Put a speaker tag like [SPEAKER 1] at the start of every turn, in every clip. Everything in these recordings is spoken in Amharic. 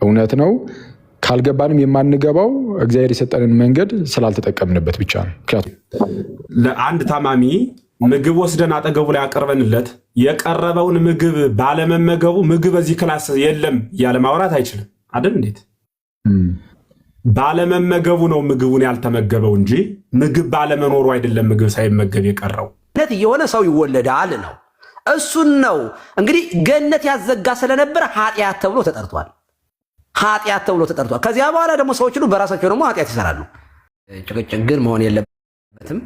[SPEAKER 1] እውነት ነው። ካልገባንም የማንገባው እግዚአብሔር የሰጠንን መንገድ ስላልተጠቀምንበት ብቻ ነው። ምክንያቱም
[SPEAKER 2] ለአንድ ታማሚ ምግብ ወስደን አጠገቡ ላይ አቀርበንለት የቀረበውን ምግብ ባለመመገቡ ምግብ በዚህ ክላስ የለም ያለ ማውራት አይችልም አይደል? እንዴት ባለመመገቡ ነው ምግቡን ያልተመገበው እንጂ ምግብ ባለመኖሩ አይደለም ምግብ ሳይመገብ የቀረው።
[SPEAKER 3] ገነት የሆነ ሰው ይወለዳል ነው። እሱን ነው እንግዲህ ገነት ያዘጋ ስለነበረ ኃጢአት ተብሎ ተጠርቷል። ኃጢአት ተብሎ ተጠርቷል። ከዚያ በኋላ ደግሞ ሰዎች ሁሉ በራሳቸው ደግሞ ኃጢአት ይሰራሉ። ጭቅጭቅ ግን መሆን የለበትም።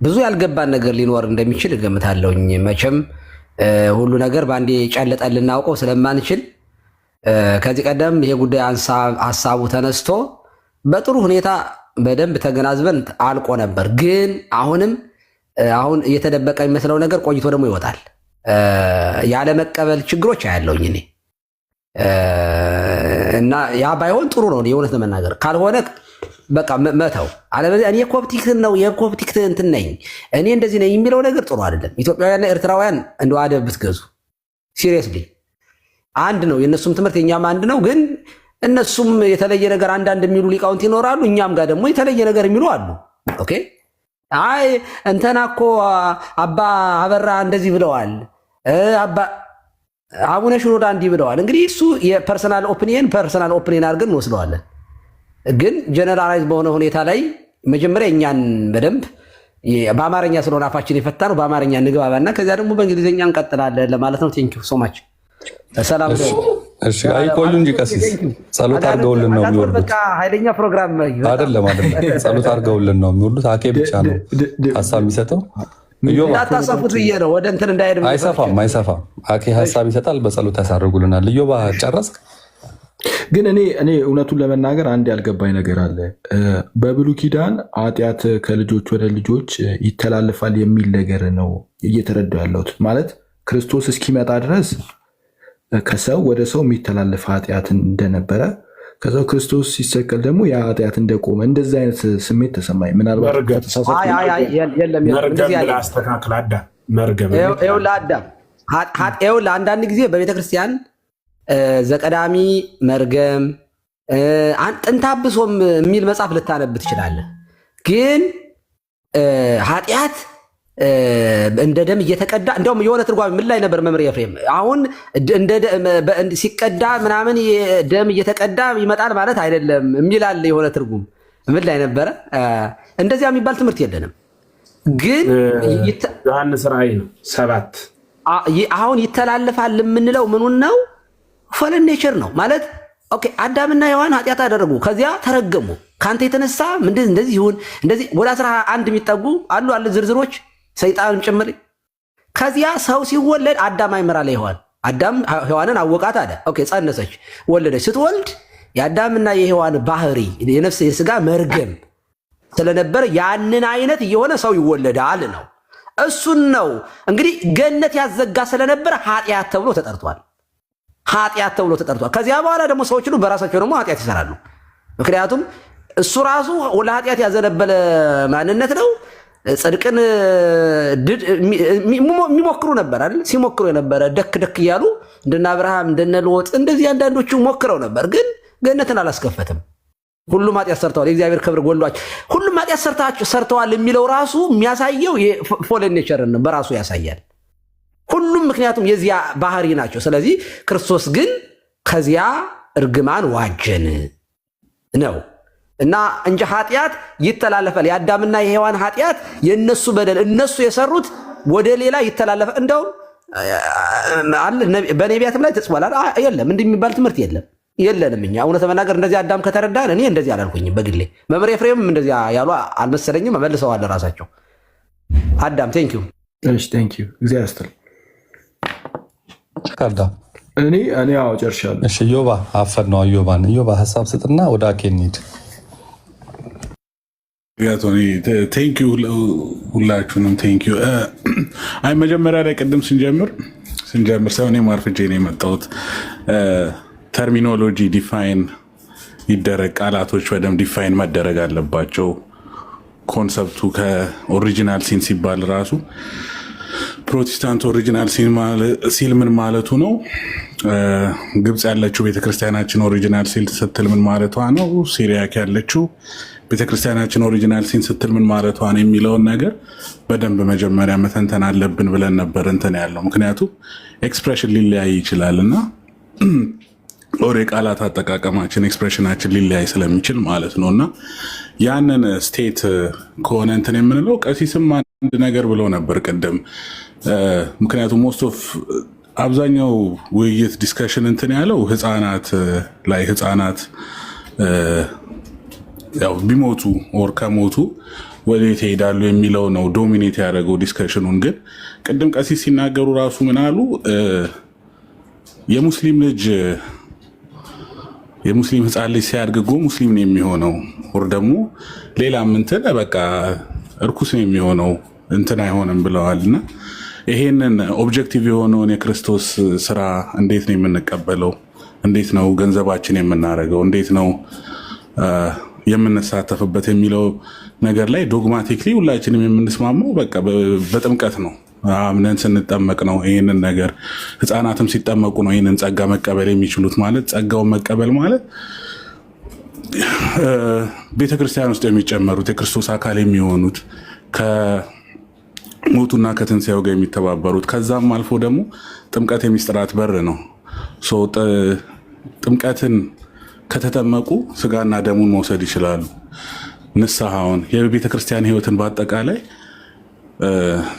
[SPEAKER 3] ብዙ ያልገባን ነገር ሊኖር እንደሚችል እገምታለሁኝ። መቼም ሁሉ ነገር በአንዴ ጨልጠን ልናውቀው ስለማንችል ከዚህ ቀደም ይሄ ጉዳይ ሀሳቡ ተነስቶ በጥሩ ሁኔታ በደንብ ተገናዝበን አልቆ ነበር። ግን አሁን እየተደበቀ የሚመስለው ነገር ቆይቶ ደግሞ ይወጣል። ያለመቀበል ችግሮች አያለውኝ እኔ እና ያ ባይሆን ጥሩ ነው። የእውነት ለመናገር ካልሆነ በቃ መተው አለበለዚያ እኔ ኮፕቲክ ነው የኮፕቲክ እንትን ነኝ እኔ እንደዚህ ነኝ የሚለው ነገር ጥሩ አይደለም። ኢትዮጵያውያንና ኤርትራውያን እንደው አደብ ብትገዙ ሲሪየስሊ አንድ ነው። የነሱም ትምህርት የኛም አንድ ነው። ግን እነሱም የተለየ ነገር አንዳንድ የሚሉ ሊቃውንት ይኖራሉ፣ እኛም ጋር ደግሞ የተለየ ነገር የሚሉ አሉ። ኦኬ አይ እንተና እኮ አባ አበራ እንደዚህ ብለዋል፣ አቡነ ሽኖዳ እንዲህ ብለዋል። እንግዲህ እሱ የፐርሰናል ኦፒኒየን አድርገን እንወስደዋለን። ግን ጀነራላይዝ በሆነ ሁኔታ ላይ መጀመሪያ እኛን በደንብ በአማርኛ ስለሆነ አፋችን የፈታ ነው በአማርኛ እንግባባና ከዚያ ደግሞ በእንግሊዝኛ እንቀጥላለን ለማለት ነው። ቴንኪው ሶ ማች። ሰላም
[SPEAKER 4] እሺ አይቆዩ እንጂ ቀሲስ ጸሎት አድርገውልን ነው የሚወርዱት።
[SPEAKER 3] በቃ ኃይለኛ ፕሮግራም
[SPEAKER 4] አይደለም ጸሎት አድርገውልን ነው የሚወርዱት። አኬ ብቻ ነው ሀሳብ የሚሰጠው።
[SPEAKER 3] እንዳታሰፉት ብዬ ነው ወደ እንትን እንዳይሄድ።
[SPEAKER 4] አይሰፋም አኬ ሀሳብ ይሰጣል፣ በጸሎት ያሳርጉልናል። ልዮባ ጨረስክ?
[SPEAKER 1] ግን እኔ እውነቱን ለመናገር አንድ ያልገባኝ ነገር አለ። በብሉይ ኪዳን ኃጢአት ከልጆች ወደ ልጆች ይተላለፋል የሚል ነገር ነው እየተረዳሁ ያለሁት። ማለት ክርስቶስ እስኪመጣ ድረስ ከሰው ወደ ሰው የሚተላለፍ ኃጢአት እንደነበረ ከዛው ክርስቶስ ሲሰቀል ደግሞ ያ ኃጢአት እንደቆመ እንደዚህ አይነት ስሜት ተሰማኝ። ምናልባት
[SPEAKER 3] አንዳንድ ጊዜ በቤተክርስቲያን ዘቀዳሚ መርገም ጥንታብሶም የሚል መጽሐፍ ልታነብ ትችላለህ። ግን ኃጢአት እንደ ደም እየተቀዳ እንደውም የሆነ ትርጓሜ ምን ላይ ነበር መምህር ኤፍሬም? አሁን ሲቀዳ ምናምን ደም እየተቀዳ ይመጣል ማለት አይደለም የሚላል የሆነ ትርጉም ምን ላይ ነበረ? እንደዚያ የሚባል ትምህርት የለንም። ግን
[SPEAKER 2] ዮሐንስ ራእይ ነው 7
[SPEAKER 3] አሁን ይተላለፋል የምንለው ምኑን ነው? ፈለን ኔቸር ነው ማለት ኦኬ። አዳምና ሔዋን ኃጢአት አደረጉ፣ ከዚያ ተረገሙ። ካንተ የተነሳ እንደዚህ ይሁን እንደዚህ ወደ 11 የሚጠጉ አሉ ዝርዝሮች ሰይጣን ጭምር። ከዚያ ሰው ሲወለድ አዳም አይመራ ላይ ሔዋን አዳም ሔዋንን አወቃት አለ። ኦኬ ጸነሰች፣ ወለደች። ስትወልድ የአዳምና የሔዋን ባህሪ የነፍስ የስጋ መርገም ስለነበረ ያንን አይነት እየሆነ ሰው ይወለዳል ነው። እሱን ነው እንግዲህ ገነት ያዘጋ ስለነበረ ኃጢአት ተብሎ ተጠርቷል። ኃጢአት ተብሎ ተጠርቷል። ከዚያ በኋላ ደግሞ ሰዎች ሁሉ በራሳቸው ደግሞ ኃጢአት ይሰራሉ። ምክንያቱም እሱ ራሱ ለኃጢአት ያዘነበለ ማንነት ነው። ጽድቅን የሚሞክሩ ነበር አይደል? ሲሞክሩ የነበረ ደክ እያሉ እንደነ አብርሃም እንደነ ሎጥ እንደዚህ አንዳንዶቹ ሞክረው ነበር፣ ግን ገነትን አላስከፈትም። ሁሉም ኃጢአት ሰርተዋል፣ የእግዚአብሔር ክብር ጎሏቸው። ሁሉም ኃጢአት ሰርተዋል የሚለው ራሱ የሚያሳየው የፎለን ኔቸርን በራሱ ያሳያል። ሁሉም ምክንያቱም የዚያ ባህሪ ናቸው። ስለዚህ ክርስቶስ ግን ከዚያ እርግማን ዋጀን ነው እና እንጂ ኃጢአት ይተላለፋል። የአዳምና የሔዋን ኃጢአት የነሱ በደል እነሱ የሰሩት ወደ ሌላ ይተላለፋል። እንደውም በነቢያትም ላይ ተጽፏል። የለም እንዲህ የሚባል ትምህርት የለንም። እኛ እውነት ለመናገር እንደዚህ አዳም ከተረዳን እኔ እንደዚህ አላልኩኝም በግሌ። መምህር ኤፍሬምም እንደዚህ ያሉ አልመሰለኝም። መልሰዋል ራሳቸው። አዳም ቴንኪው።
[SPEAKER 1] እሺ ቴንኪው። እግዚአብሔር ይስጥልኝ። እኔ አዎ ጨርሻለሁ።
[SPEAKER 4] እሺ ዮባ አፈር ነው። ዮባ ሀሳብ ስጥና ወደ አኬ እንሂድ።
[SPEAKER 5] ቴንኪው ሁላችሁንም ቴንኪው። አይ መጀመሪያ ላይ ቅድም ስንጀምር ሰው እኔም አርፍጄ ነው የመጣሁት። ተርሚኖሎጂ ዲፋይን ይደረግ፣ ቃላቶች በደንብ ዲፋይን መደረግ አለባቸው። ኮንሰፕቱ ከኦሪጂናል ሲን ሲባል ራሱ ፕሮቴስታንት ኦሪጂናል ሲል ምን ማለቱ ነው? ግብፅ ያለችው ቤተክርስቲያናችን ኦሪጂናል ሲል ስትል ምን ማለቷ ነው? ሲሪያክ ያለችው ቤተክርስቲያናችን ኦሪጂናል ሲል ስትል ምን ማለቷ ነው የሚለውን ነገር በደንብ መጀመሪያ መተንተን አለብን ብለን ነበር እንትን ያለው። ምክንያቱም ኤክስፕሬሽን ሊለያይ ይችላል እና ኦር የቃላት አጠቃቀማችን ኤክስፕሬሽናችን ሊለያይ ስለሚችል ማለት ነው። እና ያንን ስቴት ከሆነ እንትን የምንለው ቀሲስም አንድ ነገር ብለው ነበር ቅድም። ምክንያቱም ሞስት ኦፍ አብዛኛው ውይይት ዲስከሽን እንትን ያለው ህፃናት ላይ ህፃናት ያው ቢሞቱ ኦር ከሞቱ ወዴት ይሄዳሉ የሚለው ነው ዶሚኔት ያደረገው ዲስከሽኑን። ግን ቅድም ቀሲስ ሲናገሩ ራሱ ምን አሉ? የሙስሊም ህፃን ልጅ ሲያድግጎ ሙስሊም ነው የሚሆነው ወር ደግሞ ሌላም እንትን በቃ እርኩስ ነው የሚሆነው እንትን አይሆንም ብለዋልና ይሄንን ኦብጀክቲቭ የሆነውን የክርስቶስ ስራ እንዴት ነው የምንቀበለው? እንዴት ነው ገንዘባችን የምናደርገው? እንዴት ነው የምንሳተፍበት የሚለው ነገር ላይ ዶግማቲክሊ ሁላችንም የምንስማማው በቃ በጥምቀት ነው። አምነን ስንጠመቅ ነው ይህንን ነገር። ህፃናትም ሲጠመቁ ነው ይህንን ጸጋ መቀበል የሚችሉት። ማለት ጸጋውን መቀበል ማለት ቤተክርስቲያን ውስጥ የሚጨመሩት የክርስቶስ አካል የሚሆኑት ከሞቱና ከትንሣኤው ጋር የሚተባበሩት፣ ከዛም አልፎ ደግሞ ጥምቀት የሚስጥራት በር ነው። ጥምቀትን ከተጠመቁ ስጋና ደሙን መውሰድ ይችላሉ። ንስሐውን፣ የቤተክርስቲያን ህይወትን በአጠቃላይ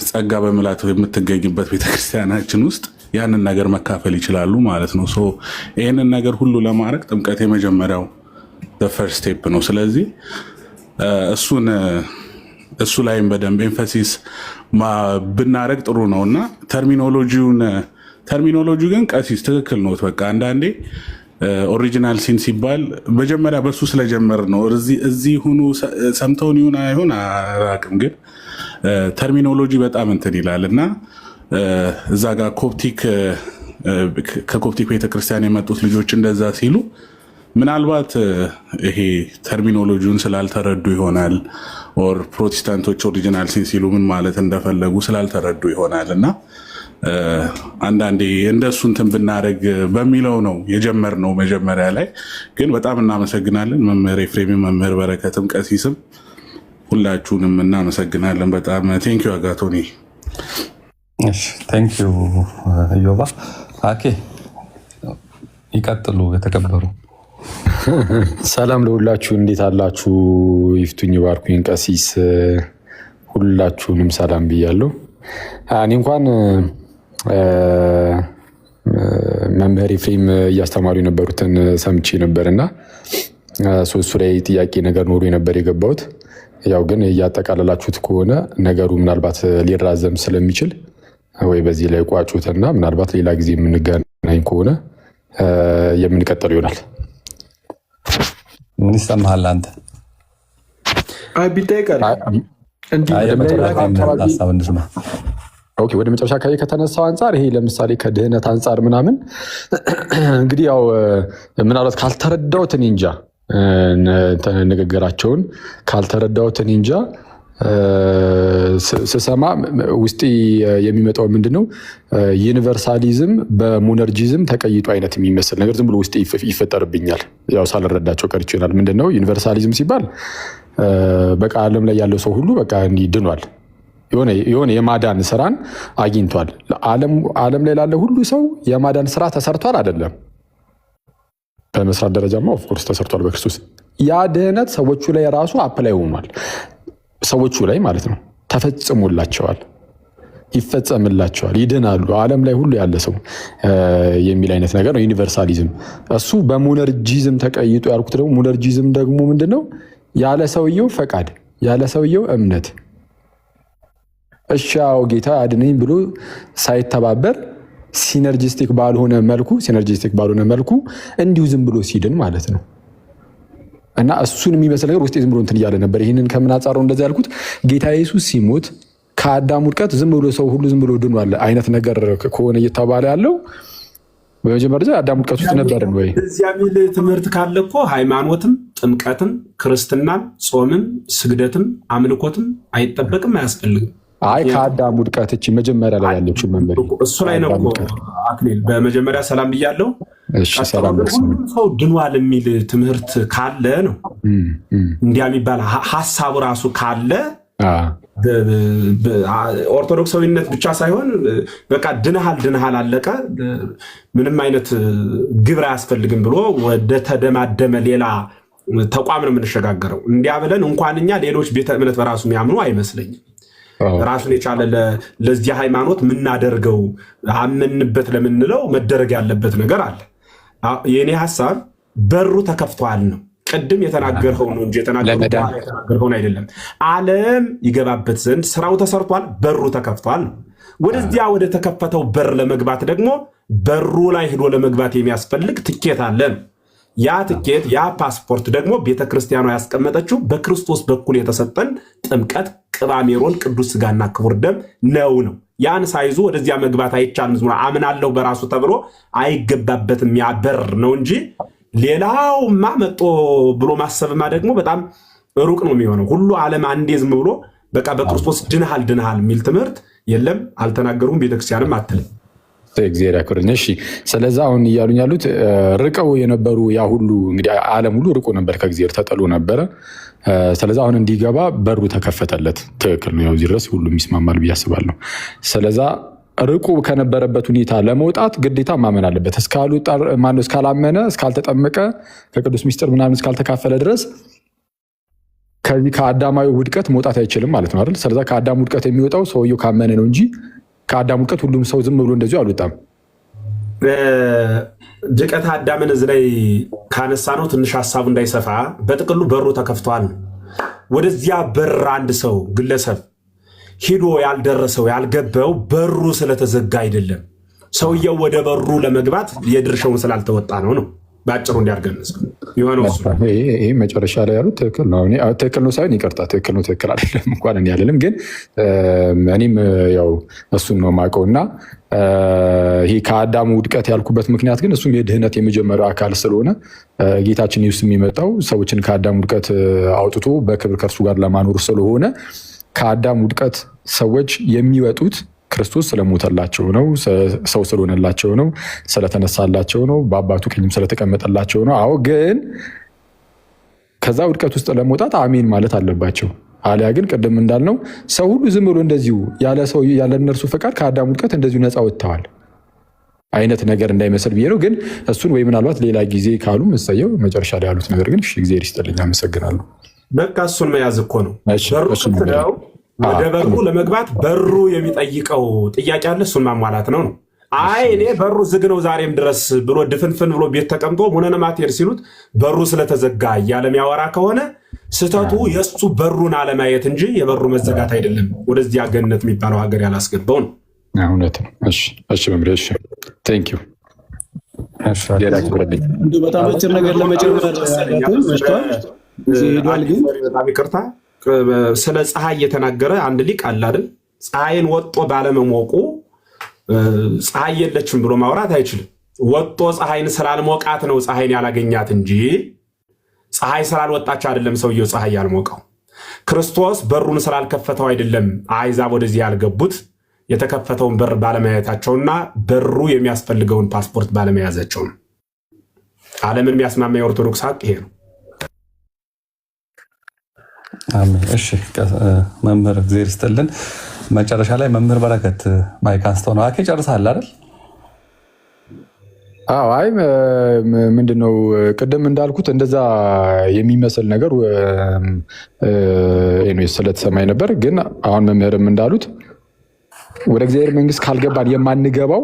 [SPEAKER 5] ጸጋ በምላት የምትገኝበት ቤተክርስቲያናችን ውስጥ ያንን ነገር መካፈል ይችላሉ ማለት ነው። ይህንን ነገር ሁሉ ለማድረግ ጥምቀት የመጀመሪያው ፈርስት ስቴፕ ነው። ስለዚህ እሱ ላይም በደንብ ኤንፈሲስ ብናደረግ ጥሩ ነው እና ተርሚኖሎጂ ግን ቀሲስ ትክክል ነው። በቃ አንዳንዴ ኦሪጂናል ሲን ሲባል መጀመሪያ በሱ ስለጀመር ነው። እዚህ ሁኑ ሰምተውን ይሁን አይሁን አላውቅም፣ ግን ተርሚኖሎጂ በጣም እንትን ይላል እና እዛ ጋር ከኮፕቲክ ቤተክርስቲያን የመጡት ልጆች እንደዛ ሲሉ ምናልባት ይሄ ተርሚኖሎጂውን ስላልተረዱ ይሆናል። ኦር ፕሮቴስታንቶች ኦሪጂናል ሲን ሲሉ ምን ማለት እንደፈለጉ ስላልተረዱ ይሆናል እና አንዳንዴ እንደሱ እንትን ብናደርግ በሚለው ነው የጀመርነው መጀመሪያ ላይ። ግን በጣም እናመሰግናለን መምህር ኤፍሬም፣ መምህር በረከትም፣ ቀሲስም ሁላችሁንም እናመሰግናለን በጣም ቴንኪዩ አጋቶኒ።
[SPEAKER 4] ቴንኪዩ ዮባ። አኬ ይቀጥሉ የተከበሩ።
[SPEAKER 6] ሰላም ለሁላችሁ፣ እንዴት አላችሁ? ይፍቱኝ ባርኩኝ። ቀሲስ ሁላችሁንም ሰላም ብያለሁ። እኔ እንኳን መምህር ኤፍሬም እያስተማሩ የነበሩትን ሰምቼ ነበር እና እሱ ላይ ጥያቄ ነገር ኖሮ ነበር የገባሁት። ያው ግን እያጠቃለላችሁት ከሆነ ነገሩ ምናልባት ሊራዘም ስለሚችል ወይ በዚህ ላይ ቋጩትና ምናልባት ሌላ ጊዜ የምንገናኝ ከሆነ የምንቀጥል ይሆናል።
[SPEAKER 4] ምን ይሰማሃል አንተ?
[SPEAKER 1] ቢታይ ቀር
[SPEAKER 6] ወደ መጨረሻ አካባቢ ከተነሳው አንጻር ይሄ ለምሳሌ ከድህነት አንጻር ምናምን እንግዲህ ያው ምናልባት ካልተረዳሁት እኔ እንጃ ንግግራቸውን ካልተረዳሁት እኔ እንጃ ስሰማ ውስጤ የሚመጣው ምንድነው ዩኒቨርሳሊዝም በሞነርጂዝም ተቀይጦ አይነት የሚመስል ነገር ዝም ብሎ ውስጤ ይፈጠርብኛል። ያው ሳልረዳቸው ቀርቼ ይሆናል። ምንድነው ዩኒቨርሳሊዝም ሲባል በቃ ዓለም ላይ ያለው ሰው ሁሉ በቃ እንዲህ ድኗል፣ የሆነ የማዳን ስራን አግኝቷል። ዓለም ላይ ላለ ሁሉ ሰው የማዳን ስራ ተሰርቷል አይደለም። በመስራት ደረጃማ ኦፍኮርስ ተሰርቷል በክርስቶስ። ያ ድህነት ሰዎቹ ላይ ራሱ አፕላይ ሆኗል። ሰዎቹ ላይ ማለት ነው ተፈጽሞላቸዋል፣ ይፈጸምላቸዋል፣ ይድናሉ። ዓለም ላይ ሁሉ ያለ ሰው የሚል አይነት ነገር ነው ዩኒቨርሳሊዝም። እሱ በሞነርጂዝም ተቀይጦ ያልኩት ደግሞ ሞነርጂዝም ደግሞ ምንድነው? ያለ ሰውየው ፈቃድ፣ ያለ ሰውየው እምነት እሻው ጌታ አድነኝ ብሎ ሳይተባበር ሲነርጂስቲክ ባልሆነ መልኩ እንዲሁ ዝም ብሎ ሲድን ማለት ነው። እና እሱን የሚመስል ነገር ውስጤ ዝም ብሎ እንትን እያለ ነበር። ይህንን ከምን አንጻረው እንደዛ ያልኩት? ጌታ ኢየሱስ ሲሞት ከአዳም ውድቀት ዝም ብሎ ሰው ሁሉ ዝም ብሎ ድኗል አይነት ነገር ከሆነ እየተባለ ያለው በመጀመሪያ ደረጃ አዳም ውድቀት ውስጥ ነበርን ወይ?
[SPEAKER 2] እዚያ ሚል ትምህርት ካለ እኮ ሃይማኖትም ጥምቀትም ክርስትናም ጾምም ስግደትም አምልኮትም አይጠበቅም፣ አያስፈልግም።
[SPEAKER 6] አይ ከአዳም ውድቀት እቺ መጀመሪያ ላይ ያለችው መምህር
[SPEAKER 2] እሱ ላይ ነው አክሊል። በመጀመሪያ ሰላም ብያለሁ።
[SPEAKER 6] እሺ ሰላም
[SPEAKER 2] ሁሉም ሰው ድኗል የሚል ትምህርት ካለ ነው እንዲያ የሚባል ሀሳቡ ራሱ ካለ ኦርቶዶክሳዊነት ብቻ ሳይሆን በቃ ድነሃል አለቀ፣ ምንም አይነት ግብር አያስፈልግም ብሎ ወደ ተደማደመ ሌላ ተቋም ነው የምንሸጋገረው። እንዲያ ብለን እንኳን እኛ ሌሎች ቤተ እምነት በራሱ የሚያምኑ አይመስለኝም። ራሱን የቻለ ለዚህ ሃይማኖት የምናደርገው አምንበት ለምንለው መደረግ ያለበት ነገር አለ። የእኔ ሀሳብ በሩ ተከፍቷል ነው። ቅድም የተናገርኸው ነው እንጂ የተናገርኸውን አይደለም። ዓለም ይገባበት ዘንድ ስራው ተሰርቷል፣ በሩ ተከፍቷል ነው። ወደዚያ ወደ ተከፈተው በር ለመግባት ደግሞ በሩ ላይ ሄዶ ለመግባት የሚያስፈልግ ትኬት አለ ነው። ያ ትኬት ያ ፓስፖርት ደግሞ ቤተክርስቲያኗ ያስቀመጠችው በክርስቶስ በኩል የተሰጠን ጥምቀት፣ ቅባ ሜሮን፣ ቅዱስ ስጋና ክቡር ደም ነው። ያን ሳይዙ ወደዚያ መግባት አይቻልም። ዝም አምናለሁ በራሱ ተብሎ አይገባበትም። ያ በር ነው እንጂ ሌላውማ መጦ ብሎ ማሰብማ ደግሞ በጣም ሩቅ ነው የሚሆነው። ሁሉ ዓለም አንዴ ዝም ብሎ በቃ በክርስቶስ ድንሃል የሚል ትምህርት የለም። አልተናገሩም፣ ቤተክርስቲያንም አትልም።
[SPEAKER 6] እግዚአብሔር ያክብርኝ። እሺ ስለዛ አሁን እያሉኝ ያሉት ርቀው የነበሩ ያ ሁሉ እንግዲህ ዓለም ሁሉ ርቆ ነበር፣ ከእግዚአብሔር ተጠሉ ነበረ። ስለዛ አሁን እንዲገባ በሩ ተከፈተለት። ትክክል ነው። ያው እዚህ ድረስ ሁሉም ይስማማል ብዬ አስባለሁ። ስለዛ ርቆ ከነበረበት ሁኔታ ለመውጣት ግዴታ ማመን አለበት። እስካላመነ እስካልተጠመቀ ከቅዱስ ሚስጥር ምናምን እስካልተካፈለ ድረስ ከዚህ ከአዳማዊ ውድቀት መውጣት አይችልም ማለት ነው አይደል? ስለዛ ከአዳም ውድቀት የሚወጣው ሰውየው ካመነ ነው እንጂ ከአዳም ውድቀት ሁሉም ሰው ዝም ብሎ እንደዚሁ አልወጣም።
[SPEAKER 2] ድቀት አዳምን እዚህ ላይ ካነሳ ነው ትንሽ ሀሳቡ እንዳይሰፋ በጥቅሉ በሩ ተከፍቷል። ወደዚያ በር አንድ ሰው ግለሰብ ሂዶ ያልደረሰው ያልገባው በሩ ስለተዘጋ አይደለም። ሰውየው ወደ በሩ ለመግባት የድርሻውን ስላልተወጣ ነው። በአጭሩ እንዲያርገንስ የሆነው
[SPEAKER 6] ይሄ መጨረሻ ላይ ያሉት ትክክል ነው። ትክክል ነው ሳይሆን ይቅርታ፣ ትክክል ነው ትክክል አይደለም እንኳን እኔ አልልም፣ ግን እኔም ያው እሱን ነው የማውቀው። እና ይሄ ከአዳሙ ውድቀት ያልኩበት ምክንያት ግን እሱም የድህነት የመጀመሪያው አካል ስለሆነ ጌታችን ኢየሱስ የሚመጣው ሰዎችን ከአዳም ውድቀት አውጥቶ በክብር ከእርሱ ጋር ለማኖር ስለሆነ ከአዳም ውድቀት ሰዎች የሚወጡት ክርስቶስ ስለሞተላቸው ነው፣ ሰው ስለሆነላቸው ነው፣ ስለተነሳላቸው ነው፣ በአባቱ ቀኝም ስለተቀመጠላቸው ነው። አዎ፣ ግን ከዛ ውድቀት ውስጥ ለመውጣት አሜን ማለት አለባቸው። አሊያ ግን ቅድም እንዳልነው ሰው ሁሉ ዝም ብሎ እንደዚሁ ያለ እነርሱ ፈቃድ ከአዳም ውድቀት እንደዚሁ ነፃ ወጥተዋል አይነት ነገር እንዳይመስል ብዬ ነው። ግን እሱን ወይ ምናልባት ሌላ ጊዜ ካሉ መሰየው መጨረሻ ላይ ያሉት ነገር ግን እግዚአብሔር ይስጥልኝ፣ አመሰግናለሁ።
[SPEAKER 2] በቃ እሱን መያዝ እኮ ነው። ወደ በሩ ለመግባት በሩ የሚጠይቀው ጥያቄ አለ፣ እሱን ማሟላት ነው። አይ እኔ በሩ ዝግ ነው ዛሬም ድረስ ብሎ ድፍንፍን ብሎ ቤት ተቀምጦ ሙነነ ማቴር ሲሉት በሩ ስለተዘጋ እያለ የሚያወራ ከሆነ ስህተቱ የእሱ በሩን አለማየት እንጂ የበሩ መዘጋት አይደለም። ወደዚያ ገነት የሚባለው ሀገር ያላስገባው ነው።
[SPEAKER 6] እውነት ነው። እሺ መምሪያ፣ እሺ ቴንክ ዩ።
[SPEAKER 7] በጣም አጭር ነገር ለመጨመር መጥቷል።
[SPEAKER 2] በጣም ይቅርታ፣ ስለ ፀሐይ የተናገረ አንድ ሊቅ አለ አይደል? ፀሐይን ወጦ ባለመሞቁ ፀሐይ የለችም ብሎ ማውራት አይችልም። ወጦ ፀሐይን ስላልሞቃት ነው ፀሐይን ያላገኛት እንጂ ፀሐይ ስላልወጣች አይደለም ሰውየው ፀሐይ ያልሞቀው። ክርስቶስ በሩን ስላልከፈተው አይደለም አሕዛብ ወደዚህ ያልገቡት፣ የተከፈተውን በር ባለማየታቸውና በሩ የሚያስፈልገውን ፓስፖርት ባለመያዛቸው ነው። ዓለምን የሚያስማማ የኦርቶዶክስ ሀቅ ይሄ ነው።
[SPEAKER 4] እሺ መምህር እግዚአብሔር ይስጥልን። መጨረሻ ላይ መምህር በረከት ማይክ አንስተው ነው። አኬ ጨርሰሃል አይደል?
[SPEAKER 6] አዎ። አይ ምንድነው ቅድም እንዳልኩት እንደዛ የሚመስል ነገር ስለተሰማኝ ነበር። ግን አሁን መምህርም እንዳሉት ወደ እግዚአብሔር መንግስት ካልገባን የማንገባው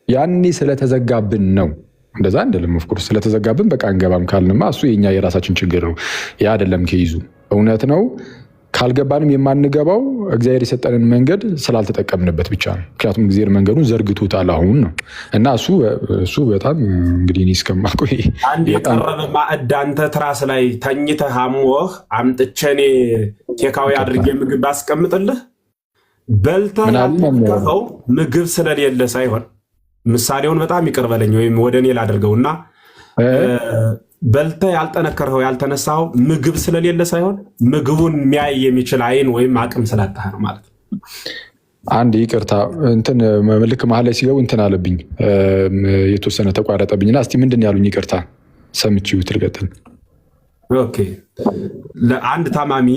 [SPEAKER 6] ያኔ ስለተዘጋብን ነው። እንደዛ አይደለም። ኦፍኮርስ ስለተዘጋብን በቃ እንገባም ካልንማ እሱ የኛ የራሳችን ችግር ነው። ያ አይደለም ከይዙ እውነት ነው። ካልገባንም የማንገባው እግዚአብሔር የሰጠንን መንገድ ስላልተጠቀምንበት ብቻ ነው። ምክንያቱም እግዚአብሔር መንገዱን ዘርግቶታል አሁን ነው። እና እሱ በጣም እንግዲህ እኔ እስከማውቀው
[SPEAKER 2] አንድ የቀረበ ማዕድ አንተ ትራስ ላይ ተኝተህ አሞህ አምጥቼ እኔ ቴካዊ አድርጌ ምግብ አስቀምጥልህ በልተህ ያልተከፈው ምግብ ስለሌለ ሳይሆን ምሳሌውን በጣም ይቅር በለኝ ወይም ወደ እኔ ላደርገውና በልተህ ያልጠነከርኸው ያልተነሳኸው ምግብ ስለሌለ ሳይሆን ምግቡን የሚያይ የሚችል አይን ወይም አቅም ስላጣህ ነው ማለት ነው።
[SPEAKER 6] አንድ ይቅርታ እንትን ልክ መሀል ላይ ሲገቡ እንትን አለብኝ የተወሰነ ተቋረጠብኝና እስቲ ምንድን ያሉኝ ይቅርታ ሰምቼው ትልቀጥል።
[SPEAKER 2] ኦኬ ለአንድ ታማሚ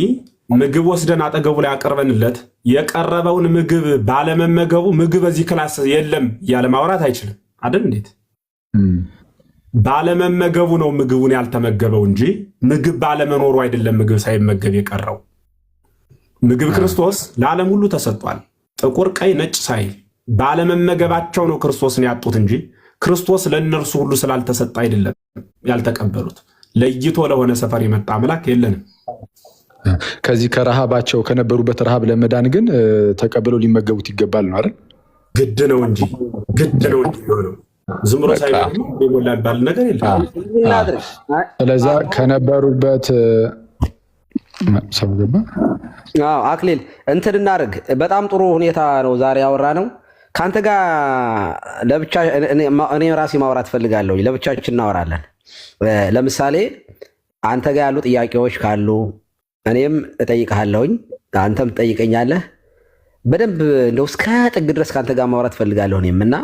[SPEAKER 2] ምግብ ወስደን አጠገቡ ላይ አቀርበንለት የቀረበውን ምግብ ባለመመገቡ ምግብ በዚህ ክላስ የለም እያለ ማውራት አይችልም አይደል? እንዴት ባለመመገቡ ነው ምግቡን ያልተመገበው እንጂ ምግብ ባለመኖሩ አይደለም ምግብ ሳይመገብ የቀረው። ምግብ ክርስቶስ ለዓለም ሁሉ ተሰጥቷል፣ ጥቁር፣ ቀይ፣ ነጭ ሳይል። ባለመመገባቸው ነው ክርስቶስን ያጡት እንጂ ክርስቶስ ለእነርሱ ሁሉ ስላልተሰጠ አይደለም ያልተቀበሉት። ለይቶ ለሆነ ሰፈር የመጣ አምላክ የለንም።
[SPEAKER 6] ከዚህ ከረሃባቸው ከነበሩበት ረሃብ ለመዳን ግን ተቀብለው ሊመገቡት ይገባል ነው አይደል?
[SPEAKER 2] ግድ ነው እንጂ ነው። ዝም ብሎ ሳይበሉ ይሞላል ባል ነገር የለም።
[SPEAKER 6] ስለዛ ከነበሩበት ሰው ገባ።
[SPEAKER 3] አክሊል እንትን እናድርግ። በጣም ጥሩ ሁኔታ ነው ዛሬ ያወራ ነው። ከአንተ ጋር ለብቻ እኔ ራሴ ማውራት ፈልጋለሁ። ለብቻችን እናወራለን። ለምሳሌ አንተ ጋር ያሉ ጥያቄዎች ካሉ እኔም እጠይቅሃለሁኝ፣ አንተም ትጠይቀኛለህ። በደንብ እንደው እስከ ጥግ ድረስ ከአንተ ጋር ማውራት ፈልጋለሁ እኔም እና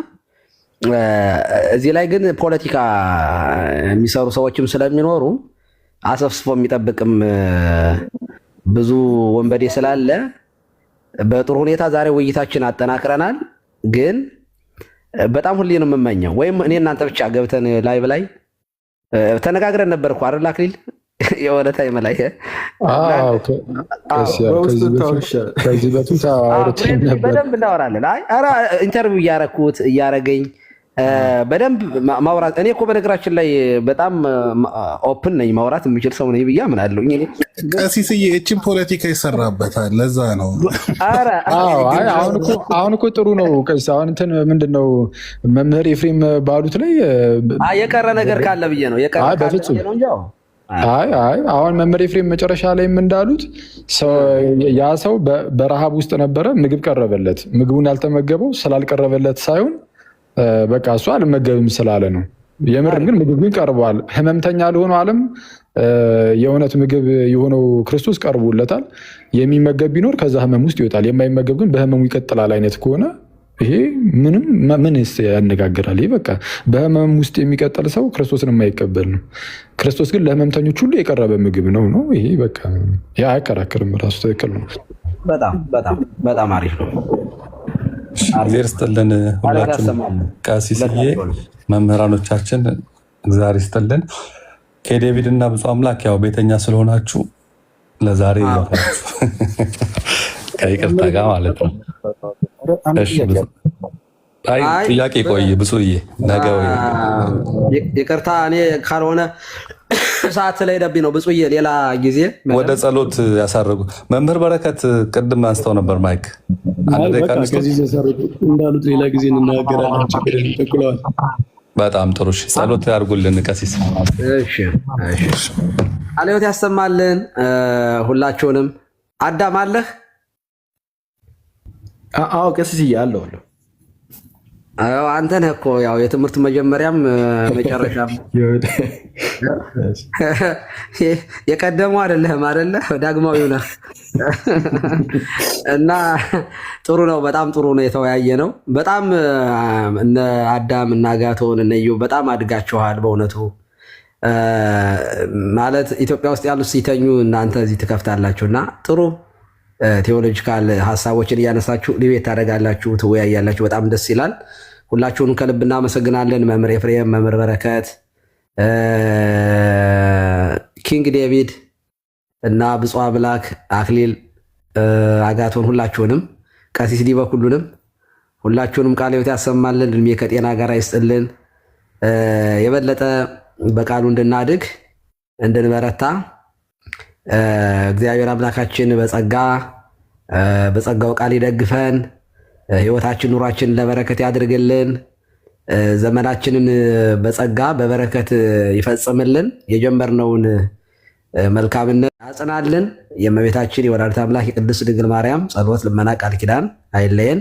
[SPEAKER 3] እዚህ ላይ ግን ፖለቲካ የሚሰሩ ሰዎችም ስለሚኖሩ አሰፍስፎ የሚጠብቅም ብዙ ወንበዴ ስላለ በጥሩ ሁኔታ ዛሬ ውይይታችን አጠናክረናል። ግን በጣም ሁሌ ነው የምመኘው ወይም እኔ እናንተ ብቻ ገብተን ላይቭ ላይ ተነጋግረን ነበር እኮ አይደል አክሊል? የሆነ ታይም ላይ
[SPEAKER 6] ከዚህ በፊት
[SPEAKER 3] በደንብ እናወራለን። ኧረ ኢንተርቪው እያረገኝ በደንብ ማውራት። እኔ እኮ በነገራችን ላይ በጣም ኦፕን ነኝ፣ ማውራት የምችል ሰው ነኝ ብዬ አምናለሁ።
[SPEAKER 5] ቀሲስዬ እችን ፖለቲካ ይሰራበታል፣ ለዛ ነው።
[SPEAKER 6] አሁን እኮ ጥሩ ነው ቀሲስ። አሁን እንትን ምንድን ነው መምህር ኤፍሬም ባሉት ላይ
[SPEAKER 3] የቀረ ነገር ካለ ብዬ ነው።
[SPEAKER 6] አሁን መምህር ኤፍሬም መጨረሻ ላይም እንዳሉት ያ ሰው በረሃብ ውስጥ ነበረ፣ ምግብ ቀረበለት። ምግቡን ያልተመገበው ስላልቀረበለት ሳይሆን በቃ እሱ አልመገብም ስላለ ነው። የምርም ግን ምግብ ግን ቀርቧል። ህመምተኛ ለሆነው ዓለም የእውነት ምግብ የሆነው ክርስቶስ ቀርቦለታል። የሚመገብ ቢኖር ከዛ ህመም ውስጥ ይወጣል፣ የማይመገብ ግን በህመሙ ይቀጥላል አይነት ከሆነ ይሄ ምን ያነጋግራል? ይሄ በቃ በህመም ውስጥ የሚቀጥል ሰው ክርስቶስን የማይቀበል ነው። ክርስቶስ ግን ለህመምተኞች ሁሉ የቀረበ ምግብ ነው። ይሄ በቃ አያከራክርም፣ ራሱ ትክክል ነው።
[SPEAKER 3] በጣም አሪፍ ነው።
[SPEAKER 4] እግዚአብሔር ይስጥልን ሁላችሁም። ቀሲስዬ መምህራኖቻችን እግዚአብሔር ይስጥልን። ከዴቪድ እና ብፁዕ አምላክ ያው ቤተኛ ስለሆናችሁ ለዛሬ ከይቅርታ ጋር ማለት ነው። ጥያቄ ቆይ ብፁዕዬ፣ ነገ ይቅርታ
[SPEAKER 3] እኔ ካልሆነ ሰዓት ስለሄደብኝ ነው። ብፁዕዬ ሌላ ጊዜ
[SPEAKER 4] ወደ ጸሎት ያሳርጉ። መምህር በረከት ቅድም አንስተው ነበር ማይክ
[SPEAKER 7] እንዳሉት ሌላ ጊዜ እንናገራለን። ችግር ተክለዋል።
[SPEAKER 4] በጣም ጥሩ ጸሎት ያርጉልን ቀሲስ።
[SPEAKER 3] ቃልዮት ያሰማልን ሁላችሁንም። አዳም አለህ?
[SPEAKER 1] አዎ ቀሲስዬ አለሁ።
[SPEAKER 3] አንተ ነህ እኮ ያው የትምህርት መጀመሪያም መጨረሻም የቀደሙ አይደለህም አይደለ? ዳግማዊው ነህ እና ጥሩ ነው። በጣም ጥሩ ነው። የተወያየ ነው። በጣም እነ አዳም እና አጋቶን እነ ኢዮብ በጣም አድጋችኋል በእውነቱ። ማለት ኢትዮጵያ ውስጥ ያሉት ሲተኙ እናንተ እዚህ ትከፍታላችሁ እና ጥሩ ቴዎሎጂካል ሀሳቦችን እያነሳችሁ ዲቤት ታደርጋላችሁ፣ ትወያያላችሁ። በጣም ደስ ይላል። ሁላችሁንም ከልብ እናመሰግናለን። መምህር ኤፍሬም፣ መምህር በረከት፣ ኪንግ ዴቪድ እና ብፁዕ አምላክ አክሊል፣ አጋቶን ሁላችሁንም፣ ቀሲስ ዲበክ ሁላችሁንም ቃለ ሕይወት ያሰማልን፣ እድሜ ከጤና ጋር ይስጥልን። የበለጠ በቃሉ እንድናድግ እንድንበረታ እግዚአብሔር አምላካችን በጸጋው ቃል ይደግፈን። ህይወታችን ኑሯችን ለበረከት ያድርግልን። ዘመናችንን በጸጋ በበረከት ይፈጽምልን። የጀመርነውን መልካምነት ያጽናልን። የእመቤታችን የወላዲተ አምላክ የቅድስት ድንግል ማርያም ጸሎት፣ ልመና፣ ቃል ኪዳን አይለየን።